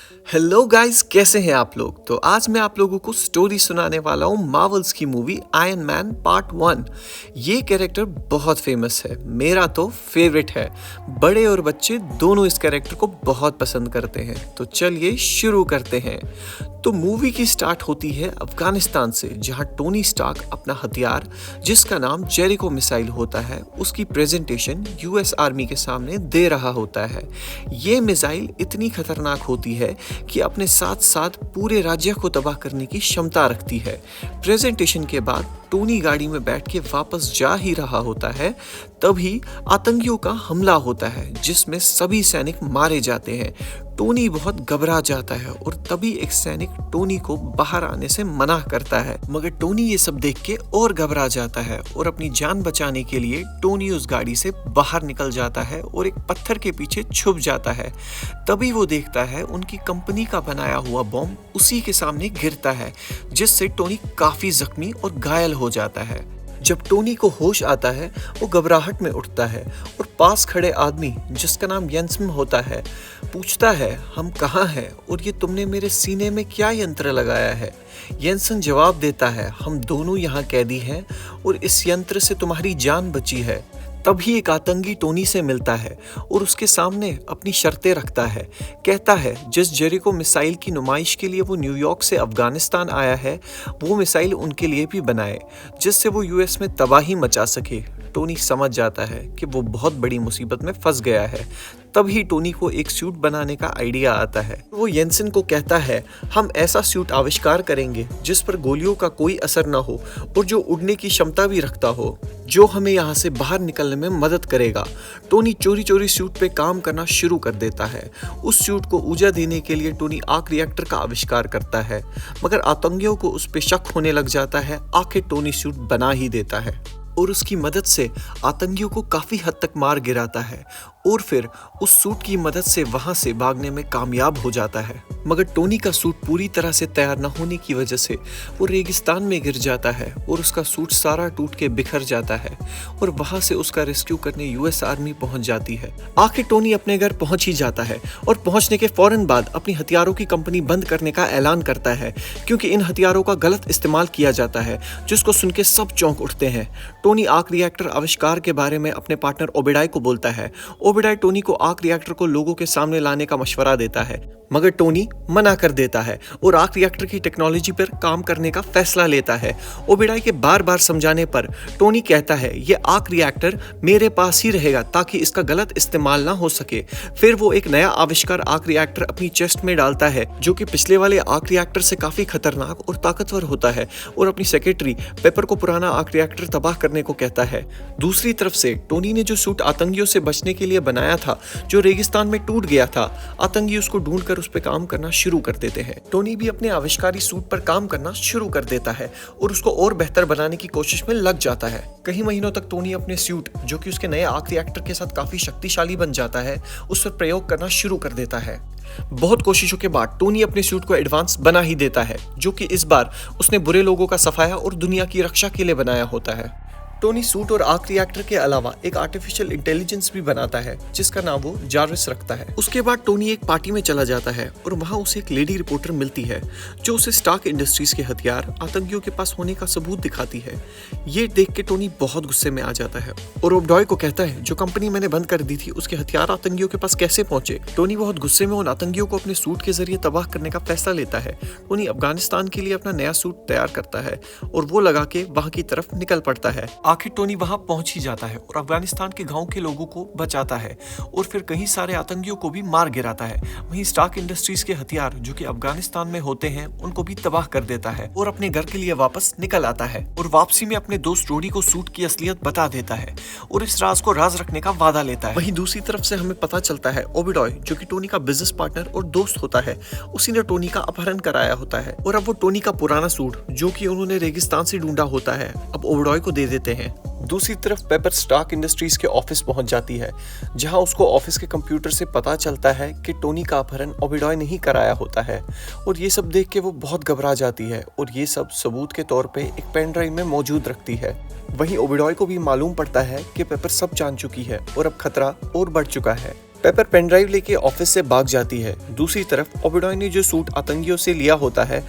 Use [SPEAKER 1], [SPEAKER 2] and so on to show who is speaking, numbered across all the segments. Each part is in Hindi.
[SPEAKER 1] हेलो गाइस, कैसे हैं आप लोग। तो आज मैं आप लोगों को स्टोरी सुनाने वाला हूँ मार्वल्स की मूवी आयरन मैन पार्ट 1। ये कैरेक्टर बहुत फेमस है, मेरा तो फेवरेट है। बड़े और बच्चे दोनों इस कैरेक्टर को बहुत पसंद करते हैं। तो चलिए शुरू करते हैं। तो मूवी की स्टार्ट होती है अफगानिस्तान से, जहां टोनी स्टार्क अपना हथियार, जिसका नाम जेरिको मिसाइल होता है, उसकी प्रेजेंटेशन यूएस आर्मी के सामने दे रहा होता है। ये मिसाइल इतनी खतरनाक होती है कि अपने साथ साथ पूरे राज्य को तबाह करने की क्षमता रखती है। प्रेजेंटेशन के बाद टोनी गाड़ी में बैठ के वापस जा ही रहा होता है, तभी आतंकियों का हमला होता है जिसमें सभी सैनिक मारे जाते हैं। टोनी बहुत घबरा जाता है और तभी एक सैनिक टोनी को बाहर आने से मना करता है, मगर टोनी ये सब देख के और घबरा जाता है और अपनी जान बचाने के लिए टोनी उस गाड़ी से बाहर निकल जाता है और एक पत्थर के पीछे छुप जाता है। तभी वो देखता है उनकी कंपनी का बनाया हुआ बॉम्ब उसी के सामने गिरता है, जिससे टोनी काफी जख्मी और घायल हो जाता है। जब टोनी को होश आता है, वो घबराहट में उठता है और पास खड़े आदमी, जिसका नाम येंसन होता है, पूछता है हम कहाँ हैं और ये तुमने मेरे सीने में क्या यंत्र लगाया है। येंसन जवाब देता है हम दोनों यहाँ कैदी हैं और इस यंत्र से तुम्हारी जान बची है। तभी एक आतंकी टोनी से मिलता है और उसके सामने अपनी शर्तें रखता है। कहता है जिस जेरिको मिसाइल की नुमाइश के लिए वो न्यूयॉर्क से अफगानिस्तान आया है, वो मिसाइल उनके लिए भी बनाए, जिससे वो यूएस में तबाही मचा सके। टोनी समझ जाता है कि वो बहुत बड़ी मुसीबत में फंस गया है। तभी टोनी को एक सूट बनाने का आइडिया आता है। वो येंसन को कहता है हम ऐसा सूट आविष्कार करेंगे जिस पर गोलियों का कोई असर ना हो और जो उड़ने की क्षमता भी रखता हो, जो हमें यहाँ से बाहर निकलने में मदद करेगा। टोनी चोरी चोरी सूट पे काम करना शुरू कर देता है। उस सूट को ऊर्जा देने के लिए टोनी आर्क रिएक्टर का आविष्कार करता है, मगर आतंकियों को उस पे शक होने लग जाता है। आखिर टोनी सूट बना ही देता है और उसकी मदद से आतंकियों को काफी हद तक मार गिराता है और फिर उस सूट की मदद से वहां से भागने में कामयाब हो जाता है। मगर टोनी का सूट पूरी तरह से तैयार न होने की वजह से वो रेगिस्तान में गिर जाता है और उसका सूट सारा टूट के बिखर जाता है और वहां से उसका रेस्क्यू करने यूएस आर्मी पहुंच जाती है। आखिर टोनी अपने घर पहुंच ही जाता है और पहुंचने के फौरन बाद अपनी हथियारों की कंपनी बंद करने का ऐलान करता है, क्योंकि इन हथियारों का गलत इस्तेमाल किया जाता है, जिसको सुन के सब चौंक उठते हैं। टोनी आर्क रिएक्टर आविष्कार के बारे में अपने पार्टनर ओबेडाई को बोलता है। ओबेडाई टोनी को आर्क रिएक्टर को लोगों के सामने लाने का मशवरा देता है, मगर टोनी मना कर देता है और आर्क रिएक्टर की टेक्नोलॉजी पर काम करने का फैसला लेता है। ओबेडाई के बार बार समझाने पर टोनी कहता है ये आर्क रिएक्टर मेरे पास ही रहेगा ताकि इसका गलत इस्तेमाल ना हो सके। फिर वो एक नया आविष्कार आर्क रिएक्टर अपनी चेस्ट में डालता है, जो कि पिछले वाले आर्क रिएक्टर से काफी खतरनाक और ताकतवर होता है, और अपनी सेक्रेटरी पेपर को पुराना आर्क रिएक्टर तबाह करने को कहता है। दूसरी तरफ से टोनी ने जो सूट आतंकियों से बचने के लिए बनाया था, जो रेगिस्तान में टूट गया था, आतंकी उसको ढूंढकर उस पर काम करना शुरू कर देते हैं। टोनी भी अपने आविष्कारी सूट पर काम करना शुरू कर देता है और उसको और बेहतर बनाने की कोशिश में लग जाता है। कई महीनों तक टोनी अपने सूट, जो कि उसके नए आर्क रिएक्टर के साथ काफी शक्तिशाली बन जाता है, उस पर प्रयोग करना शुरू कर देता है। बहुत कोशिशों के बाद टोनी अपने सूट को एडवांस बना ही देता है, जो कि इस बार उसने बुरे लोगों का सफाया और दुनिया की रक्षा के लिए बनाया होता है। टोनी सूट और आर्क रिएक्टर के अलावा एक आर्टिफिशियल इंटेलिजेंस भी बनाता है, जिसका नाम वो जार्विस रखता है। उसके बाद टोनी एक पार्टी में चला जाता है और वहां उसे एक लेडी रिपोर्टर मिलती है, जो उसे स्टार्क इंडस्ट्रीज के हथियार आतंकियों के पास होने का सबूत दिखाती है। ये देख के टोनी बहुत गुस्से में आ जाता है और ओबेडॉय को कहता है जो कंपनी मैंने बंद कर दी थी, उसके हथियार आतंकियों के पास कैसे पहुंचे। टोनी बहुत गुस्से में उन आतंकियों को अपने सूट के जरिए तबाह करने का फैसला लेता है। टोनी अफगानिस्तान के लिए अपना नया सूट तैयार करता है और वो लगा के वहां की तरफ निकल पड़ता है। आखिर टोनी वहां पहुंच ही जाता है और अफगानिस्तान के गांव के लोगों को बचाता है और फिर कई सारे आतंकियों को भी मार गिराता है। वहीं स्टार्क इंडस्ट्रीज के हथियार, जो कि अफगानिस्तान में होते हैं, उनको भी तबाह कर देता है और अपने घर के लिए वापस निकल आता है और वापसी में अपने दोस्त रोडी को सूट की असलियत बता देता है और इस राज को राज रखने का वादा लेता है। वहीं दूसरी तरफ से हमें पता चलता है ओबेडॉय, जो कि टोनी का बिजनेस पार्टनर और दोस्त होता है, उसी ने टोनी का अपहरण कराया होता है और अब वो टोनी का पुराना सूट, जो कि उन्होंने रेगिस्तान से ढूंढा होता है, अब ओबेडॉय को दे देते हैं। दूसरी तरफ पेपर स्टार्क इंडस्ट्रीज के ऑफिस पहुंच जाती है, जहां उसको ऑफिस के कंप्यूटर से पता चलता है कि टोनी का अपहरण ओबेडॉय ने ही कराया होता है और ये सब देख के वो बहुत घबरा जाती है और ये सब सबूत के तौर पे एक पेन ड्राइव में मौजूद रखती है। वहीं ओबेडॉय को भी मालूम पड़ता है कि पेपर सब जान चुकी है और अब खतरा और बढ़ चुका है। पेपर पेन ड्राइव लेके ऑफिस से भाग जाती है। दूसरी तरफ ओबेडॉय ने जो सूट आतंकियों से लिया होता है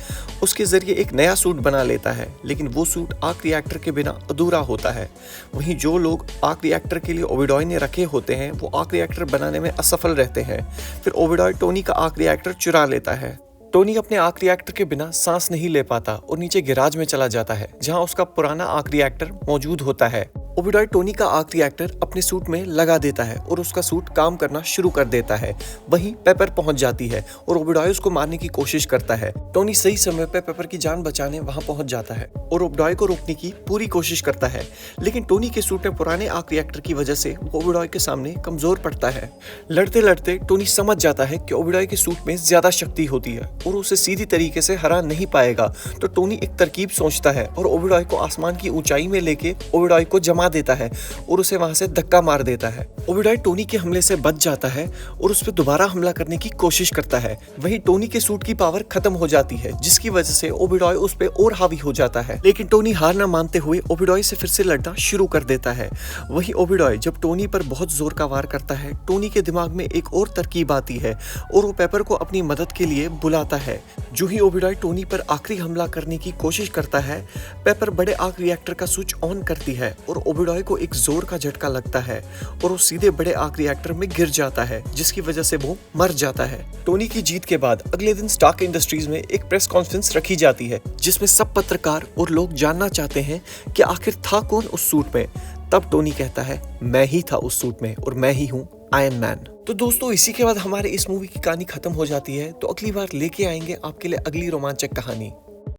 [SPEAKER 1] उसके जरिए एक नया सूट बना लेता है, लेकिन वो सूट आर्क रिएक्टर के बिना अधूरा होता है। वहीं जो लोग आर्क रिएक्टर के लिए ओबेडॉय ने रखे होते हैं वो आर्क रिएक्टर बनाने में असफल रहते हैं। फिर ओबेडॉय टोनी का आर्क रिएक्टर चुरा लेता है। टोनी अपने आर्क रिएक्टर के बिना सांस नहीं ले पाता और नीचे गैराज में चला जाता है जहां उसका पुराना आर्क रिएक्टर मौजूद होता है। ओबेडॉय टोनी का आर्क रिएक्टर अपने सूट में लगा देता है और उसका सूट काम करना शुरू कर देता है। वहीं पेपर पहुंच जाती है और ओबेडॉय उसको मारने की कोशिश करता है। टोनी सही समय पर पेपर की जान बचाने वहां पहुंच जाता है और ओबेडॉय को रोकने की पूरी कोशिश करता है, लेकिन टोनी के सूट में पुराने आर्क रिएक्टर की वजह से वो ओबेडॉय के सामने कमजोर पड़ता है। लड़ते लड़ते टोनी समझ जाता है कि ओबेडॉय के सूट में ज्यादा शक्ति होती है और उसे सीधी तरीके से हरा नहीं पाएगा। तो टोनी एक तरकीब सोचता है और ओबेडॉय को आसमान की ऊंचाई में लेके ओबेडॉय को जमा देता है और उसे वहां से धक्का मार देता है। ओबेडॉय टोनी के हमले से बच जाता है और उस पर दोबारा हमला करने की कोशिश करता है। वहीं टोनी के सूट की पावर खत्म हो जाती है, जिसकी वजह से ओबेडॉय उस पे और हावी हो जाता है, लेकिन टोनी हार न मानते हुए ओबेडॉय से फिर से लड़ना शुरू कर देता है। वहीं ओबेडॉय जब टोनी पर बहुत जोर का वार करता है, टोनी के दिमाग में एक और तरकीब आती है और वो पेपर को अपनी मदद के लिए बुलाता है। जो ही ओबेडॉय टोनी पर आखिरी हमला करने की कोशिश करता है, पेपर बड़े आर्क रिएक्टर का स्विच ऑन करती है और ओबेडॉय को एक जोर का झटका लगता है और वो सीधे बड़े आर्क रिएक्टर में गिर जाता है, जिसकी वजह से वो मर जाता है। टोनी की जीत के बाद अगले दिन स्टार्क इंडस्ट्रीज में एक प्रेस कॉन्फ्रेंस रखी जाती है जिसमें सब पत्रकार और लोग जानना चाहते हैं कि आखिर था कौन उस सूट में। तब टोनी कहता है, मैं ही था उस सूट में और मैं ही हूँ आयरन मैन। तो दोस्तों, इसी के बाद हमारे इस मूवी की कहानी खत्म हो जाती है। तो अगली बार लेके आएंगे आपके लिए अगली रोमांचक कहानी।